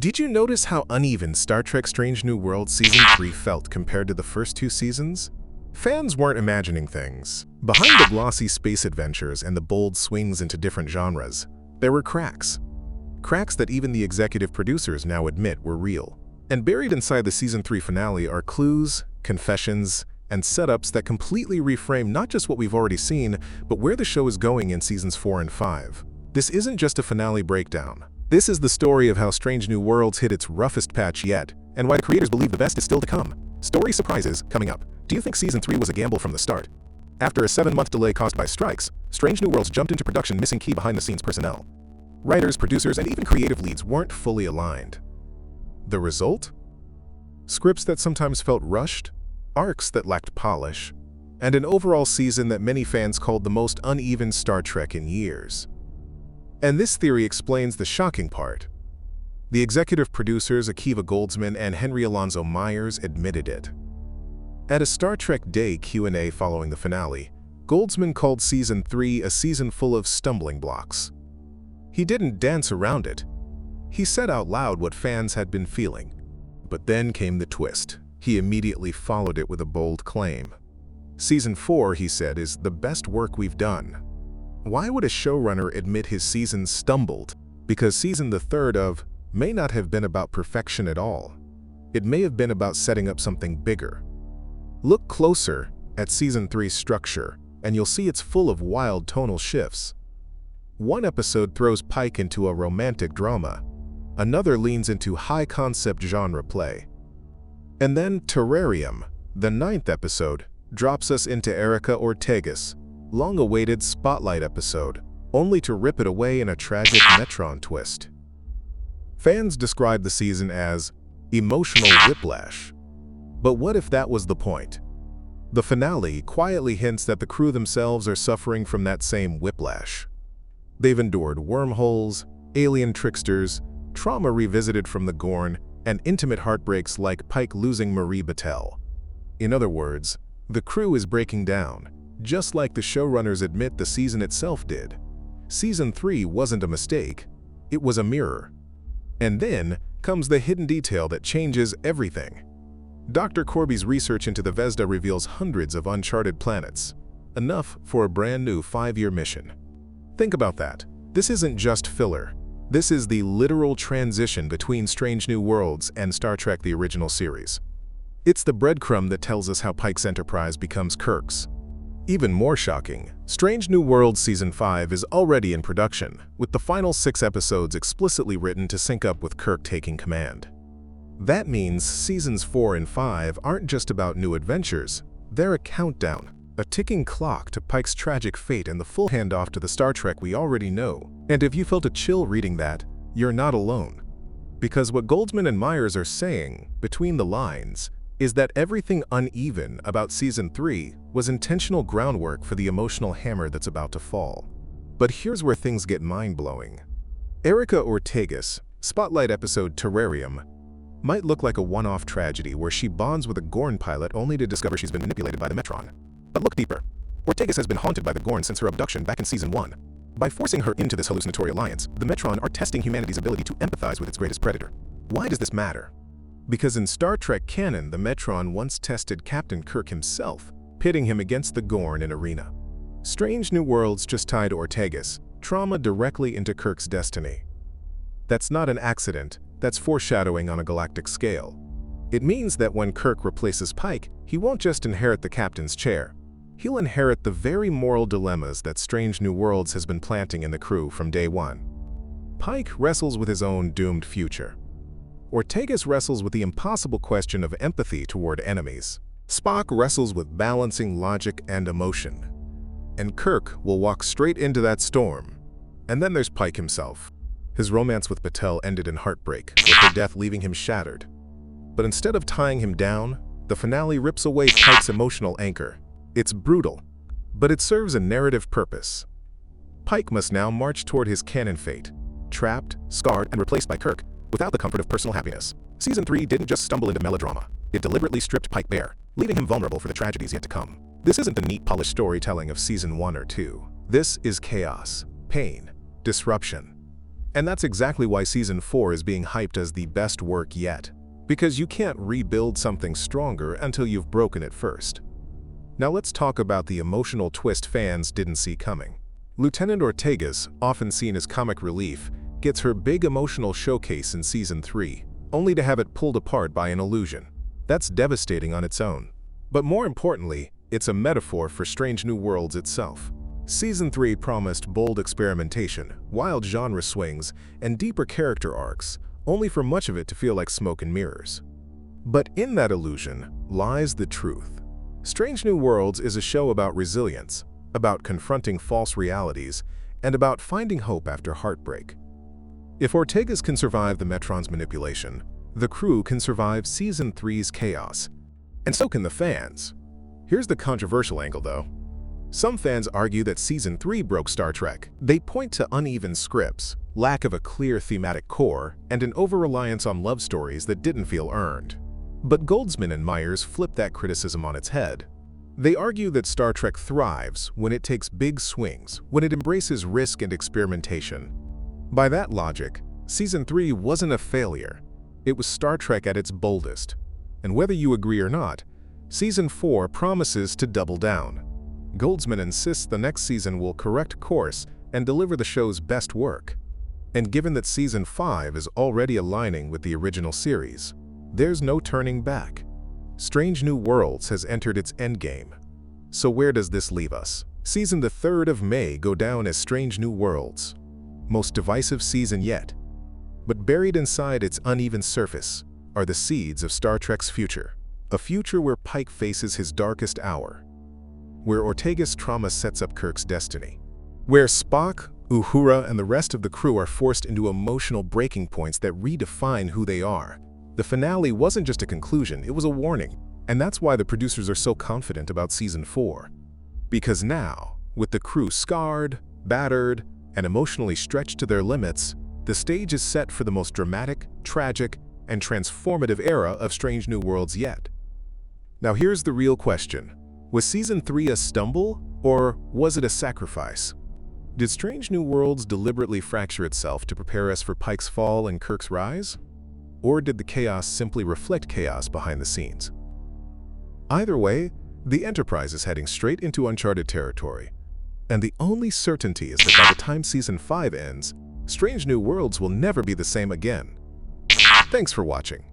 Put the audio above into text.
Did you notice how uneven Star Trek Strange New Worlds Season 3 felt compared to the first two seasons? Fans weren't imagining things. Behind the glossy space adventures and the bold swings into different genres, there were cracks. Cracks that even the executive producers now admit were real. And buried inside the Season 3 finale are clues, confessions, and setups that completely reframe not just what we've already seen, but where the show is going in Seasons 4 and 5. This isn't just a finale breakdown. This is the story of how Strange New Worlds hit its roughest patch yet, and why the creators believe the best is still to come. Story surprises coming up. Do you think Season 3 was a gamble from the start? After a 7-month delay caused by strikes, Strange New Worlds jumped into production missing key behind-the-scenes personnel. Writers, producers, and even creative leads weren't fully aligned. The result? Scripts that sometimes felt rushed, arcs that lacked polish, and an overall season that many fans called the most uneven Star Trek in years. And this theory explains the shocking part. The executive producers Akiva Goldsman and Henry Alonso Myers admitted it. At a Star Trek Day Q&A following the finale, Goldsman called Season 3 a season full of stumbling blocks. He didn't dance around it. He said out loud what fans had been feeling. But then came the twist. He immediately followed it with a bold claim. Season 4, he said, is the best work we've done. Why would a showrunner admit his season stumbled? Because Season the third of may not have been about perfection at all. It may have been about setting up something bigger. Look closer at Season 3's structure, and you'll see it's full of wild tonal shifts. One episode throws Pike into a romantic drama. Another leans into high-concept genre play. And then Terrarium, the 9th episode, drops us into Erica Ortega's long-awaited spotlight episode, only to rip it away in a tragic Metron twist. Fans describe the season as emotional whiplash. But what if that was the point? The finale quietly hints that the crew themselves are suffering from that same whiplash. They've endured wormholes, alien tricksters, trauma revisited from the Gorn, and intimate heartbreaks like Pike losing Marie Battelle. In other words, the crew is breaking down, just like the showrunners admit the season itself did. Season 3 wasn't a mistake, it was a mirror. And then comes the hidden detail that changes everything. Dr. Corby's research into the Vesda reveals hundreds of uncharted planets, enough for a brand new 5-year mission. Think about that. This isn't just filler. This is the literal transition between Strange New Worlds and Star Trek the original series. It's the breadcrumb that tells us how Pike's Enterprise becomes Kirk's. Even more shocking, Strange New Worlds Season 5 is already in production, with the final 6 episodes explicitly written to sync up with Kirk taking command. That means Seasons 4 and 5 aren't just about new adventures, they're a countdown, a ticking clock to Pike's tragic fate and the full handoff to the Star Trek we already know. And if you felt a chill reading that, you're not alone. Because what Goldsman and Myers are saying, between the lines, is that everything uneven about Season 3 was intentional groundwork for the emotional hammer that's about to fall. But here's where things get mind-blowing. Erica Ortega's spotlight episode Terrarium might look like a one-off tragedy where she bonds with a Gorn pilot only to discover she's been manipulated by the Metron. But look deeper. Ortega's has been haunted by the Gorn since her abduction back in Season 1. By forcing her into this hallucinatory alliance, the Metron are testing humanity's ability to empathize with its greatest predator. Why does this matter? Because in Star Trek canon, the Metron once tested Captain Kirk himself, pitting him against the Gorn in Arena. Strange New Worlds just tied Ortega's trauma directly into Kirk's destiny. That's not an accident, that's foreshadowing on a galactic scale. It means that when Kirk replaces Pike, he won't just inherit the captain's chair. He'll inherit the very moral dilemmas that Strange New Worlds has been planting in the crew from day one. Pike wrestles with his own doomed future. Ortega's wrestles with the impossible question of empathy toward enemies. Spock wrestles with balancing logic and emotion. And Kirk will walk straight into that storm. And then there's Pike himself. His romance with Battelle ended in heartbreak, with her death leaving him shattered. But instead of tying him down, the finale rips away Pike's emotional anchor. It's brutal, but it serves a narrative purpose. Pike must now march toward his canon fate, trapped, scarred, and replaced by Kirk, without the comfort of personal happiness. Season 3 didn't just stumble into melodrama. It deliberately stripped Pike bare, leaving him vulnerable for the tragedies yet to come. This isn't the neat, polished storytelling of Season 1 or 2. This is chaos, pain, disruption. And that's exactly why Season 4 is being hyped as the best work yet. Because you can't rebuild something stronger until you've broken it first. Now let's talk about the emotional twist fans didn't see coming. Lieutenant Ortega's, often seen as comic relief, gets her big emotional showcase in Season 3, only to have it pulled apart by an illusion. That's devastating on its own. But more importantly, it's a metaphor for Strange New Worlds itself. Season 3 promised bold experimentation, wild genre swings, and deeper character arcs, only for much of it to feel like smoke and mirrors. But in that illusion lies the truth. Strange New Worlds is a show about resilience, about confronting false realities, and about finding hope after heartbreak. If Ortega's can survive the Metron's manipulation, the crew can survive Season 3's chaos. And so can the fans. Here's the controversial angle, though. Some fans argue that Season 3 broke Star Trek. They point to uneven scripts, lack of a clear thematic core, and an over-reliance on love stories that didn't feel earned. But Goldsman and Myers flip that criticism on its head. They argue that Star Trek thrives when it takes big swings, when it embraces risk and experimentation. By that logic, Season 3 wasn't a failure. It was Star Trek at its boldest. And whether you agree or not, Season 4 promises to double down. Goldsman insists the next season will correct course and deliver the show's best work. And given that Season 5 is already aligning with the original series, there's no turning back. Strange New Worlds has entered its endgame. So where does this leave us? Season the 3rd of May go down as Strange New Worlds. Most divisive season yet. But buried inside its uneven surface are the seeds of Star Trek's future. A future where Pike faces his darkest hour. Where Ortega's trauma sets up Kirk's destiny. Where Spock, Uhura, and the rest of the crew are forced into emotional breaking points that redefine who they are. The finale wasn't just a conclusion, it was a warning. And that's why the producers are so confident about Season 4. Because now, with the crew scarred, battered, and emotionally stretched to their limits, the stage is set for the most dramatic, tragic, and transformative era of Strange New Worlds yet. Now here's the real question. Was Season 3 a stumble, or was it a sacrifice? Did Strange New Worlds deliberately fracture itself to prepare us for Pike's fall and Kirk's rise? Or did the chaos simply reflect chaos behind the scenes? Either way, the Enterprise is heading straight into uncharted territory. And the only certainty is that by the time Season 5 ends, Strange New Worlds will never be the same again. Thanks for watching.